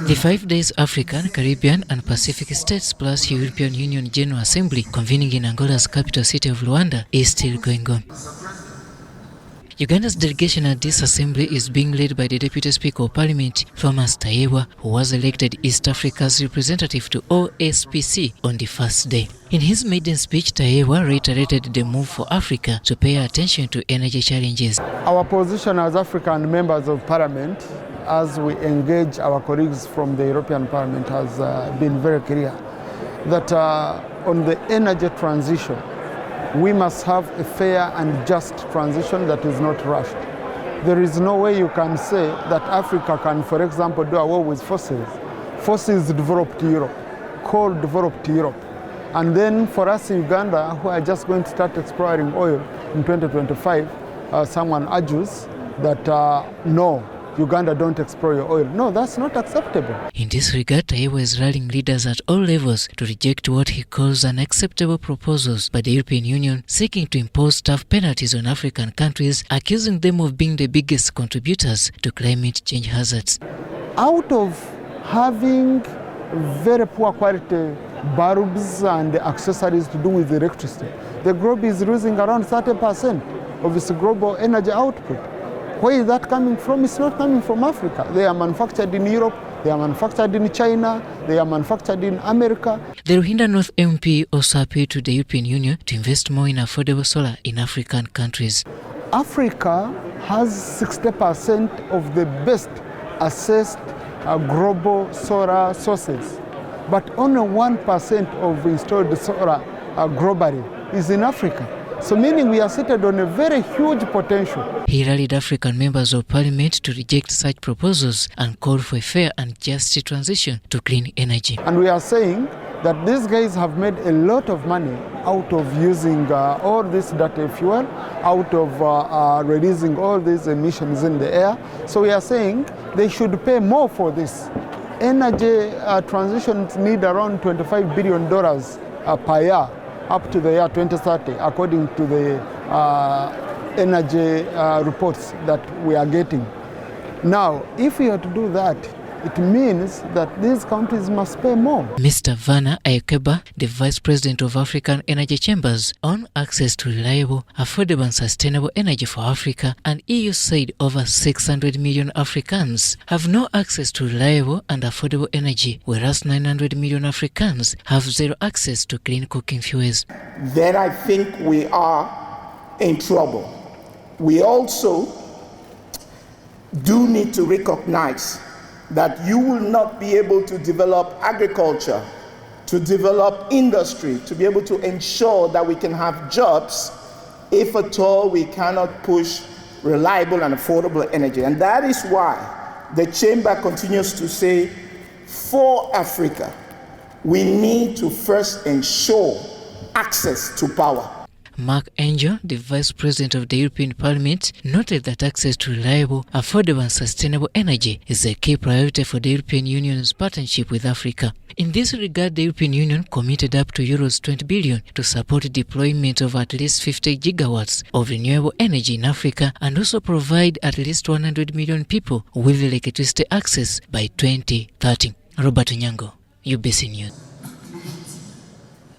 The 5 days African, Caribbean and Pacific States plus European Union General Assembly convening in Angola's capital city of Luanda is still going on. Uganda's delegation at this assembly is being led by the Deputy Speaker of Parliament Thomas Tayebwa, who was elected East Africa's representative to OSPC on the first day. In his maiden speech, Tayebwa reiterated the move for Africa to pay attention to energy challenges. Our position as African members of Parliament, as we engage our colleagues from the European Parliament, has been very clear that on the energy transition, we must have a fair and just transition that is not rushed. There is no way you can say that Africa can, for example, do away with fossils. Fossils developed Europe, coal developed Europe. And then for us in Uganda, who are just going to start exploring oil in 2025, someone argues that no, Uganda don't explore your oil. No, that's not acceptable. In this regard, Tayebwa is rallying leaders at all levels to reject what he calls unacceptable proposals by the European Union seeking to impose tough penalties on African countries, accusing them of being the biggest contributors to climate change hazards. Out of having very poor quality bulbs and accessories to do with electricity, the globe is losing around 30% of its global energy output. Where is that coming from? It's not coming from Africa. They are manufactured in Europe, they are manufactured in China, they are manufactured in America. The Ruhinda North MP also appealed to the European Union to invest more in affordable solar in African countries. Africa has 60% of the best assessed global solar sources, but only 1% of installed solar globally is in Africa. So meaning we are seated on a very huge potential. He rallied African members of Parliament to reject such proposals and called for a fair and just transition to clean energy. And we are saying that these guys have made a lot of money out of using all this dirty fuel, out of releasing all these emissions in the air. So we are saying they should pay more for this. Energy transitions need around $25 billion per year up to the year 2030, according to the energy reports that we are getting. Now, if we are to do that, it means that these countries must pay more. Mr. Vanna Ayekeba, the Vice President of African Energy Chambers on access to reliable, affordable and sustainable energy for Africa, and EU said over 600 million Africans have no access to reliable and affordable energy, whereas 900 million Africans have zero access to clean cooking fuels. Then I think we are in trouble. We also do need to recognize that you will not be able to develop agriculture, to develop industry, to be able to ensure that we can have jobs if at all we cannot push reliable and affordable energy. And that is why the Chamber continues to say, for Africa, we need to first ensure access to power. Mark Angel, the Vice President of the European Parliament, noted that access to reliable, affordable and sustainable energy is a key priority for the European Union's partnership with Africa. In this regard, the European Union committed up to Euros 20 billion to support deployment of at least 50 gigawatts of renewable energy in Africa and also provide at least 100 million people with electricity access by 2030. Robert Onyango, UBC News.